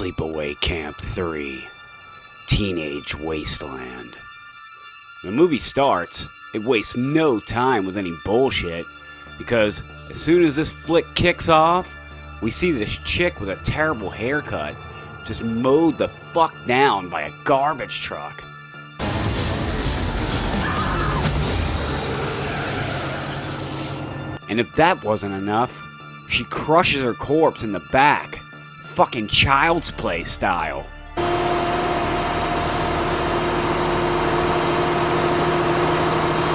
SleepAway Camp 3, Teenage Wasteland. When the movie starts, it wastes no time with any bullshit, because as soon as this flick kicks off, we see this chick with a terrible haircut just mowed the fuck down by a garbage truck. And if that wasn't enough, she crushes her corpse in the back, fucking Child's Play style.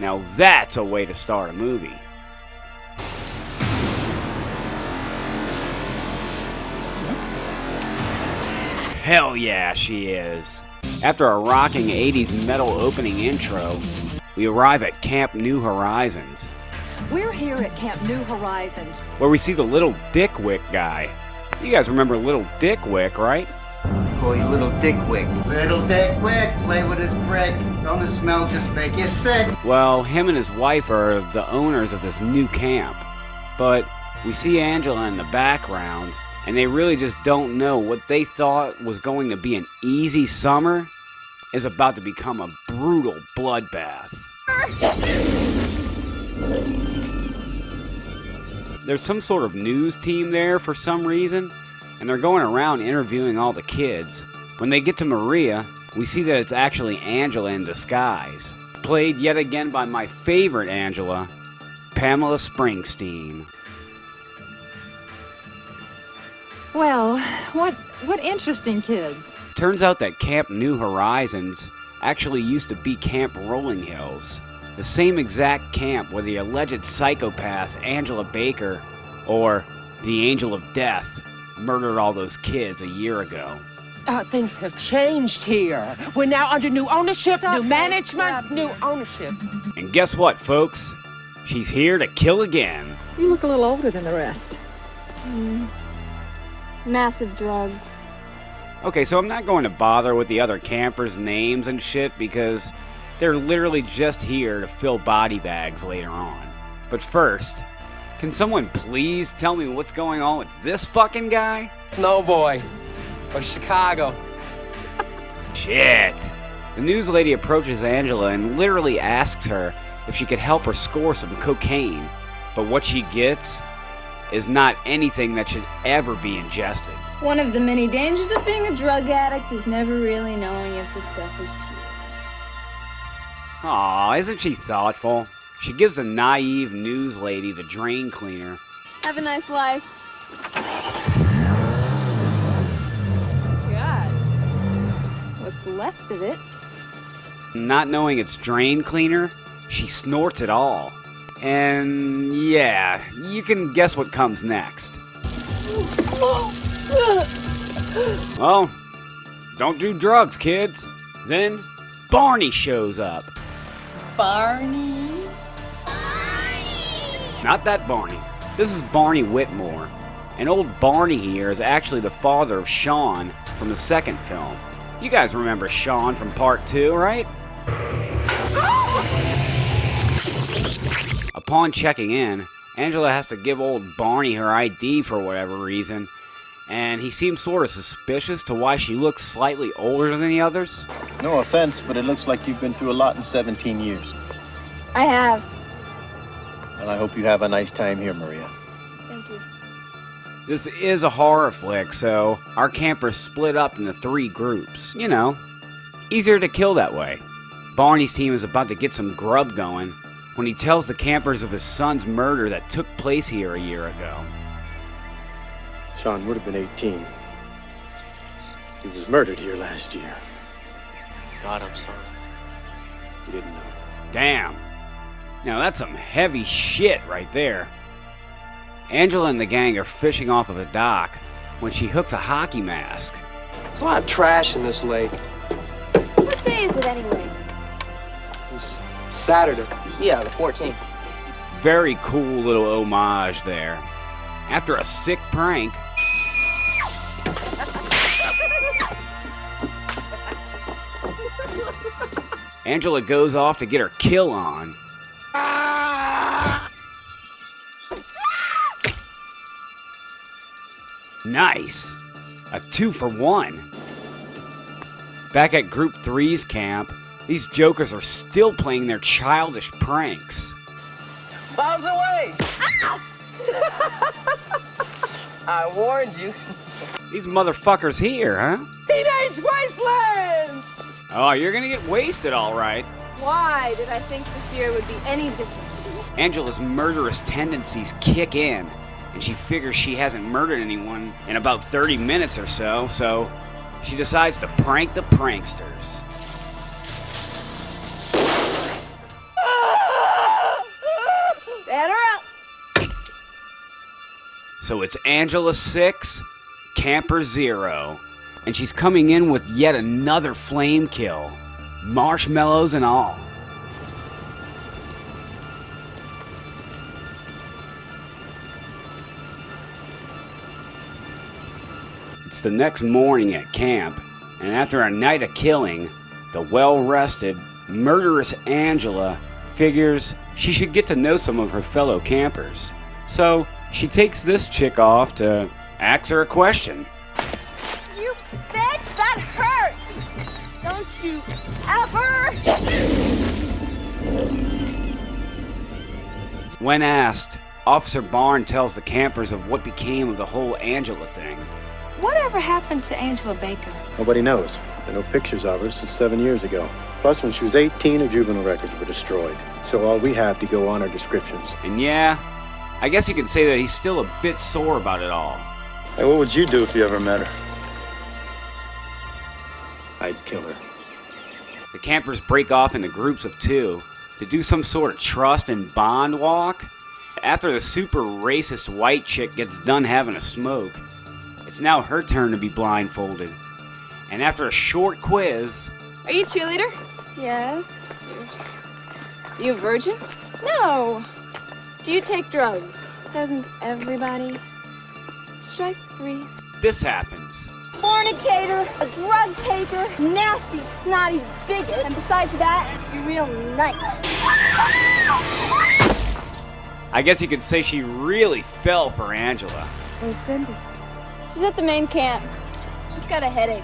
Now that's a way to start a movie. Hell yeah, she is. After a rocking 80s metal opening intro, we arrive at Camp New Horizons. We're here at Camp New Horizons, where we see the Little Dickwick guy. You guys remember Little Dickwick, right? Call you Little Dickwick. Little Dickwick, play with his brick. Don't the smell just make you sick? Well, him and his wife are the owners of this new camp. But we see Angela in the background, and they really just don't know what they thought was going to be an easy summer is about to become a brutal bloodbath. There's some sort of news team there for some reason, and they're going around interviewing all the kids. When they get to Maria, we see that it's actually Angela in disguise, played yet again by my favorite Angela, Pamela Springsteen. well, what interesting kids. Turns out that Camp New Horizons actually used to be Camp Rolling Hills, the same exact camp where the alleged psychopath Angela Baker, or the Angel of Death, murdered all those kids a year ago. Things have changed here. We're now under new ownership, new management, new ownership. And guess what, folks? She's here to kill again. You look a little older than the rest. Massive drugs. Okay, so I'm not going to bother with the other campers' names and shit because they're literally just here to fill body bags later on. But first, can someone please tell me what's going on with this fucking guy? Snowboy. Or Chicago. Shit. The news lady approaches Angela and literally asks her if she could help her score some cocaine. But what she gets is not anything that should ever be ingested. One of the many dangers of being a drug addict is never really knowing if the stuff is pure. Aw, isn't she thoughtful? She gives the naive news lady the drain cleaner. Have a nice life. God. What's left of it? Not knowing it's drain cleaner, she snorts it all. And yeah, you can guess what comes next. Well, don't do drugs, kids. Then Barney shows up. Barney? Not that Barney. This is Barney Whitmore. And old Barney here is actually the father of Sean from the second film. You guys remember Sean from part 2, right? Upon checking in, Angela has to give old Barney her ID for whatever reason, and he seems sort of suspicious to why she looks slightly older than the others. No offense, but it looks like you've been through a lot in 17 years. I have. And I hope you have a nice time here, Maria. Thank you. This is a horror flick, so our campers split up into 3 groups. You know, easier to kill that way. Barney's team is about to get some grub going when he tells the campers of his son's murder that took place here a year ago. Sean would have been 18. He was murdered here last year. God, I'm sorry. You didn't know. Damn. Now that's some heavy shit right there. Angela and the gang are fishing off of a dock when she hooks a hockey mask. There's a lot of trash in this lake. What day is it anyway? It's Saturday. Yeah, the 14th. Very cool little homage there. After a sick prank, Angela goes off to get her kill on. Nice. A 2-for-1. Back at Group 3's camp, these jokers are still playing their childish pranks. Bounce away! I warned you. These motherfuckers here, huh? Teenage Wasteland! Oh, you're gonna get wasted, all right. Why did I think this year would be any different? Angela's murderous tendencies kick in, and she figures she hasn't murdered anyone in about 30 minutes or so, so she decides to prank the pranksters. Set her up. So it's Angela 6, Camper 0, and she's coming in with yet another flame kill, marshmallows and all. It's the next morning at camp, and after a night of killing, the well-rested, murderous Angela figures she should get to know some of her fellow campers. So she takes this chick off to ask her a question. You bitch, that hurt! Don't you ever! When asked, Officer Barn tells the campers of what became of the whole Angela thing. Whatever happened to Angela Baker? Nobody knows. There are no pictures of her since 7 years ago. Plus, when she was 18, her juvenile records were destroyed. So all we have to go on are descriptions. And yeah, I guess you could say that he's still a bit sore about it all. Hey, what would you do if you ever met her? I'd kill her. The campers break off into groups of 2 to do some sort of trust and bond walk. After the super racist white chick gets done having a smoke, it's now her turn to be blindfolded. And after a short quiz... Are you a cheerleader? Yes. You a virgin? No. Do you take drugs? Doesn't everybody? Strike 3. This happens. Fornicator, a drug taker, nasty, snotty bigot, and besides that, you're real nice. I guess you could say she really fell for Angela. Where's Cindy? She's at the main camp. She's got a headache.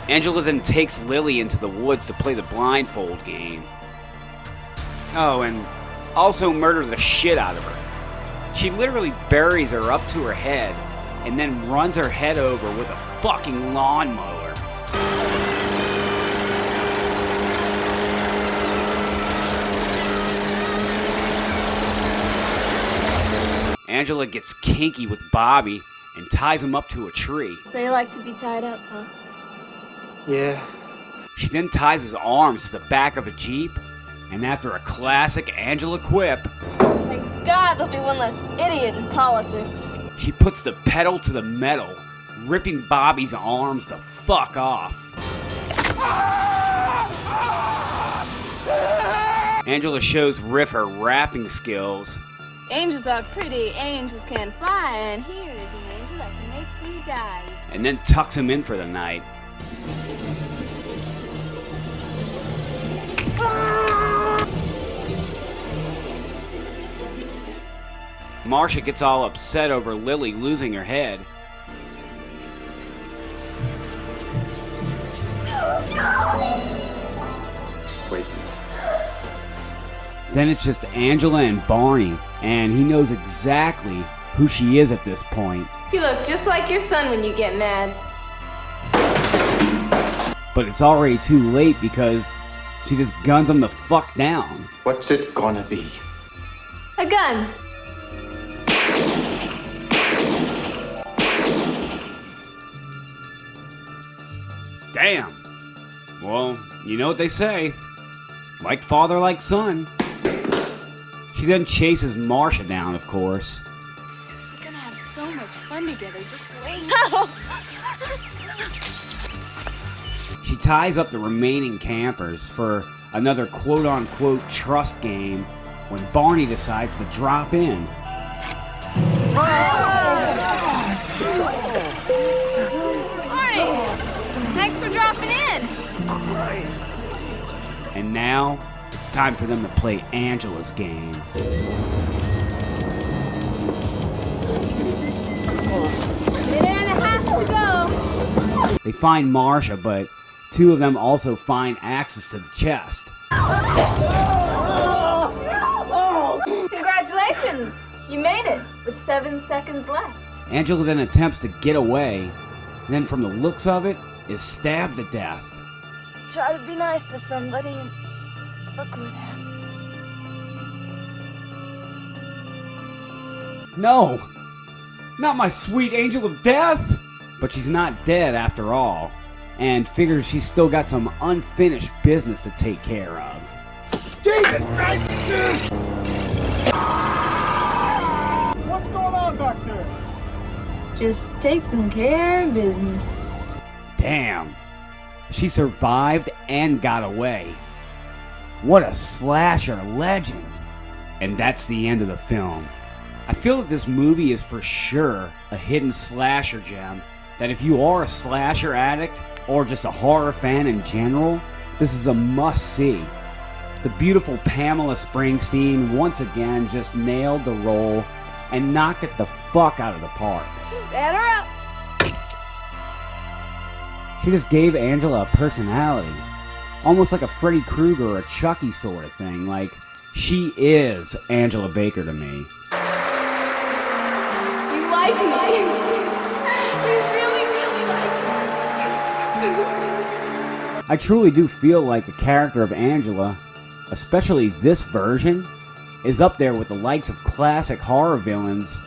Angela then takes Lily into the woods to play the blindfold game. Oh, and also murders the shit out of her. She literally buries her up to her head and then runs her head over with a fucking lawnmower. Angela gets kinky with Bobby and ties him up to a tree. So you like to be tied up, huh? Yeah. She then ties his arms to the back of a Jeep, and after a classic Angela quip, Thank God there'll be one less idiot in politics. she puts the pedal to the metal, ripping Bobby's arms the fuck off. Angela shows Riff her rapping skills. Angels are pretty, angels can fly, and here is an angel that can make you die. And then tucks him in for the night. Marcia gets all upset over Lily losing her head. Wait. Then it's just Angela and Barney, and he knows exactly who she is at this point. You look just like your son when you get mad. But it's already too late because she just guns him the fuck down. What's it gonna be? A gun. Damn. Well, you know what they say. Like father, like son. She then chases Marcia down, of course. We're gonna have so much fun together, just wait. She ties up the remaining campers for another quote-unquote trust game when Barney decides to drop in. Barney, thanks for dropping in. And now, it's time for them to play Angela's game. It ain't a half to go. They find Marcia, but two of them also find access to the chest. Congratulations! You made it with 7 seconds left. Angela then attempts to get away, and then from the looks of it, is stabbed to death. Try to be nice to somebody and look what happens. No! Not my sweet angel of death! But she's not dead after all, and figures she's still got some unfinished business to take care of. Jesus Christ! What's going on back there? Just taking care of business. Damn. She survived and got away. What a slasher legend. And that's the end of the film. I feel that this movie is for sure a hidden slasher gem that if you are a slasher addict or just a horror fan in general, this is a must-see. The beautiful Pamela Springsteen once again just nailed the role and knocked it the fuck out of the park. Batter up. She just gave Angela a personality. Almost like a Freddy Krueger or a Chucky sort of thing. Like, she is Angela Baker to me. You like me. You really, really like me. I truly do feel like the character of Angela, especially this version, is up there with the likes of classic horror villains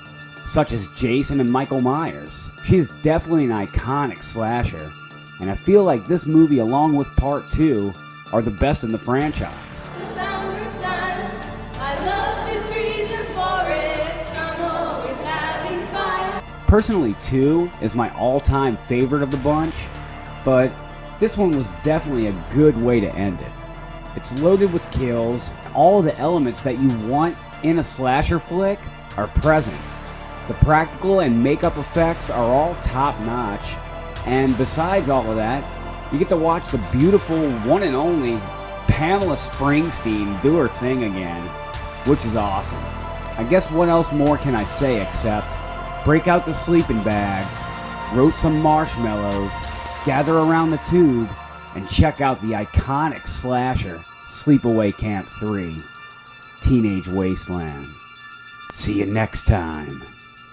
such as Jason and Michael Myers. She is definitely an iconic slasher, and I feel like this movie along with Part 2 are the best in the franchise. Personally, 2 is my all-time favorite of the bunch, but this one was definitely a good way to end it. It's loaded with kills. All of the elements that you want in a slasher flick are present. The practical and makeup effects are all top-notch, and besides all of that, you get to watch the beautiful one and only Pamela Springsteen do her thing again, which is awesome. I guess what else more can I say except break out the sleeping bags, roast some marshmallows, gather around the tube, and check out the iconic slasher SleepAway Camp 3, Teenage Wasteland. See you next time,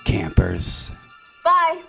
campers. Bye.